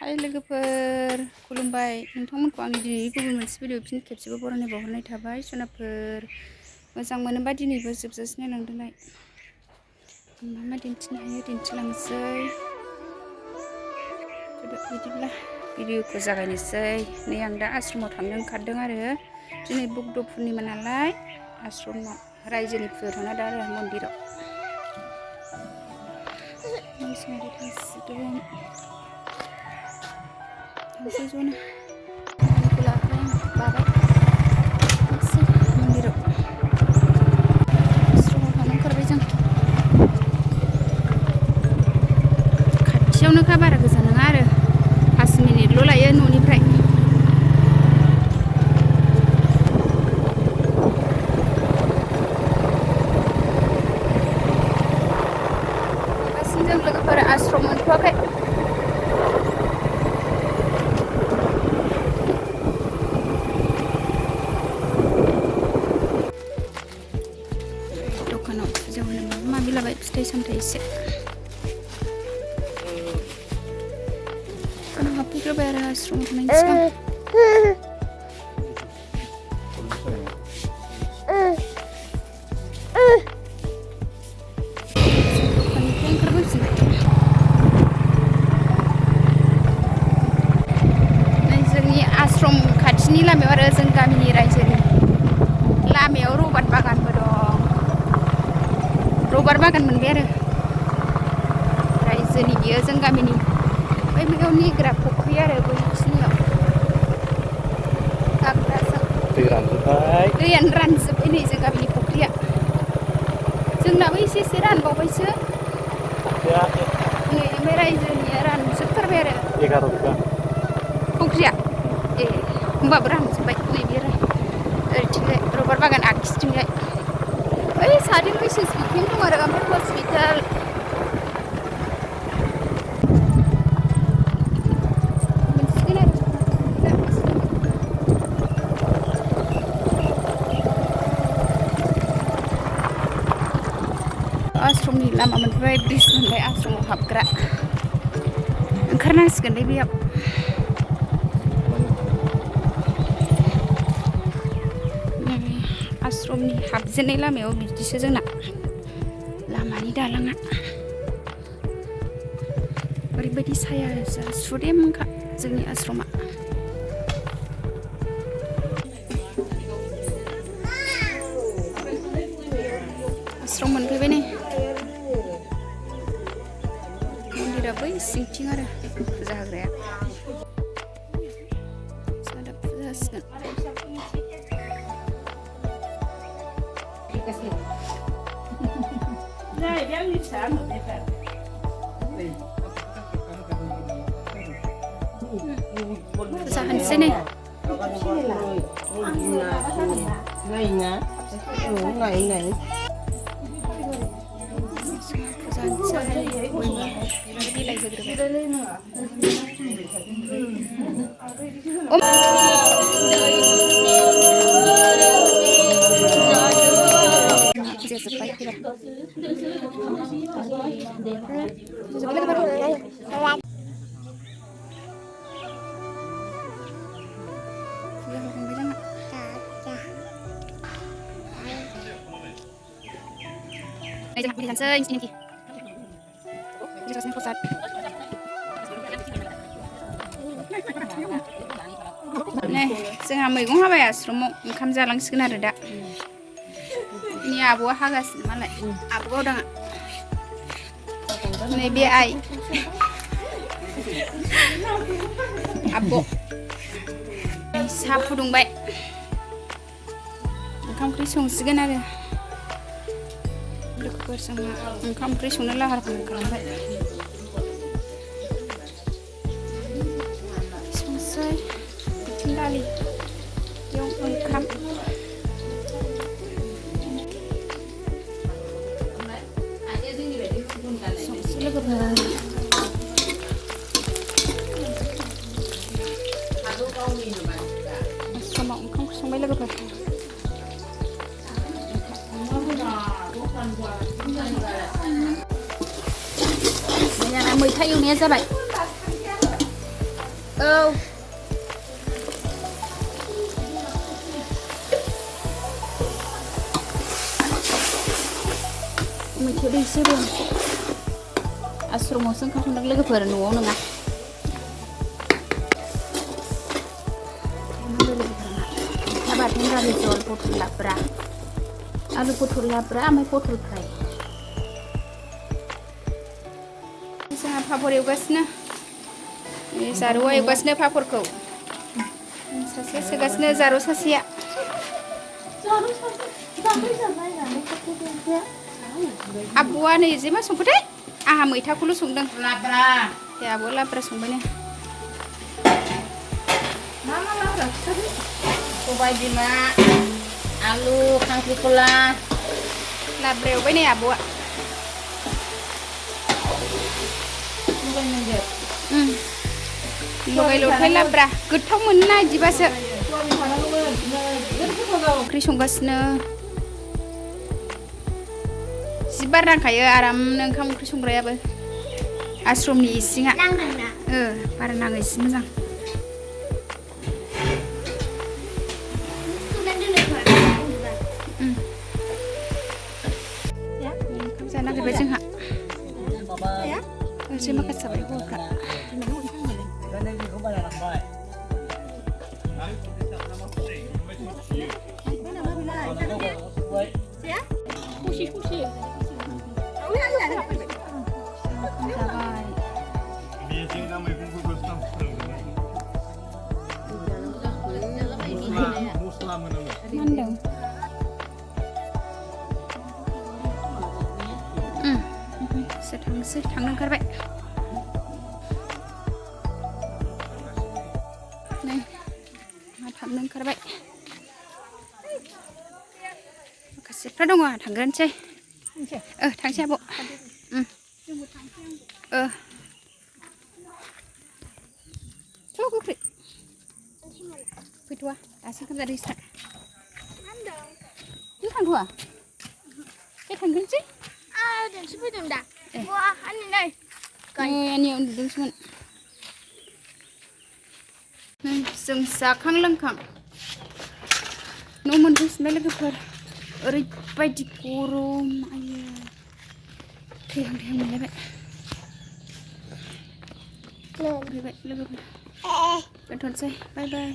हाय लोगोफोर खुलुमबाय नोंथांमोनखौ आंनि दिनै गुबुन मोनसे भिडिअ फिन खेबसेबो बरायनाय बावहरनाय थाबाय सनाफोर मोजां मोनोबा दिनैबो जोबजासिम नायलांदोलाय मा मा दिन्थिनो हायो दिन्थिलांसै बिदिब्ला भिडिअखौ जागायनोसै नै आं दा आश्रमाव थांनो ओंखारदों आरो दिनै बुद्ध पुर्निमा नालाय आश्रमाव रायजोनिफोर थांना दा आरो मन्दिराव मोसानाय थांसिगोन थांसै ज'नो खामानिखौ लाबाय आं बाबाय थांसै मन्दिराव आश्रमाव थांनो ओंखारबाय जों खाथियावनोखा बारा गोजान नङा आरो 5 मिनिटल' लायो न'निफ्राय जों लोगोफोर आश्रम मोनथ'वाखै दखानाव फुजा होनो माबा माबि लाबाय फिथाइ सामथाइ एसे दखानाव हाबफैग्रोबाय आरो आश्रमाव थांनायनि सिगां आश्रम खाथिनि लामायाव आरो जों गामिनि रायजोनि लामायाव रबार बागानबो दं रबार बागान मोनबाय आरो रायजोनि बियो जों गामिनि बै बेयाव निग्रा फुख्रि आरो बैखिनियाव गाग्राजों दैयानो रानजोब्बाय नै जों गामिनि फुख्रिया जोंनाबो एसे एसे रानबावबायसो नै ओमफ्राय रायजोनिया रानजोबथारबाय आरो 11 बिगा फुख्रिया ए होमबाबो रानजोब्बाय नैबे ओरैथिंजाय रबार बागान आगसिथिंजाय ओइ सारिं बैसोस बिथिं दं आरो ओमफ्राय हस्पिटाल मोनसिगोन आरो आश्रमनि लामा मोनफैबाय ब्रिज मोनबाय आश्रमाव हाबग्रा ओंखारनांसिगोनलै बेयाव आश्रमनि हाबजेननाय लामायाव बिदिसो जोंना लामानि दालाङा ओरैबायदि साया सुदेमखा जोंनि आश्रमा आश्रम मोनफैबाय नै मन्दिरा बै सिंथिं आरो फुजा होग्राया दा फुजा होसिगोन फुजा होनोसै नै बिलाइ होग्रोबाय नै जोंहा मैगं हाबाय आश्रमाव ओंखाम जालांसिगोन आरो दा नि आब'आ हागासिनो मालाय आब' गावदाङा नै बे आइ आब' साहा फुदुंबाय ओंखाम ओंख्रि संसिगोन आरो लोगोफोर जोंहा ओंखाम ओंख्रि संनो लाहार फाहार खालामबाय संसै बिथिं दालि बेयाव ओंखाम संसै लोगोफोर आश्रमाव ओंखाम ओंख्रि संबाय लोगोफोर मैथा एवनाया जाबाय औ मैथ्रु दैसेबो आश्रमावसो ओंखाम संदों लोगोफोर न'आव नङा ना बाथोन दालि जल पटल लाब्रा आलु पटल लाब्रा ओमफ्राय पटल फ्राय जोंहा पापर एवगासिनो जारुआ एवगासिनो पापरखौ सासेया सोगासिनो जारु सासेया आब'आ नै जे मा संखोथाय आंहा मैथाखौल' संदों लाब्रा दे आब'आ लाब्रा संबायनो मा लाब्रा सबाय बिमा आलु खांख्रिखला लाब्रा एवबाय नै आब'आ लगाय लथाय लाब्रा गोथाव मोनो ना इदिबासो ओंख्रि संगासिनो जि बार नांखायो आरामनो ओंखाम ओंख्रि संग्रायाबो आश्रमनि इसिङा बार नाङो जि मोजां ओंखाम जानो नागिरबाय जोंहा एसे माखासे जाबाय हौवाफ्रा थांनो ओंखारबाय नै थांनो ओंखारबाय माखासेफ्रा दङ थांग्रोनोसै थांसै आब' गोख्रै फैथ'वा दासो ओंखाम जादों स्टार्ट नों थांथ'वा दे थांग्रोनोसै दोनसो फैदों दा नै आनैया उन्दुदोंसोमोन जों जाखां लोंखां न' मोनफैफिनबाय लोगोफोर ओरैबायदि गरम आयो थैहां थैहां मोनलायबाय लोगोफोर दोनथ'नोसै बाय बाय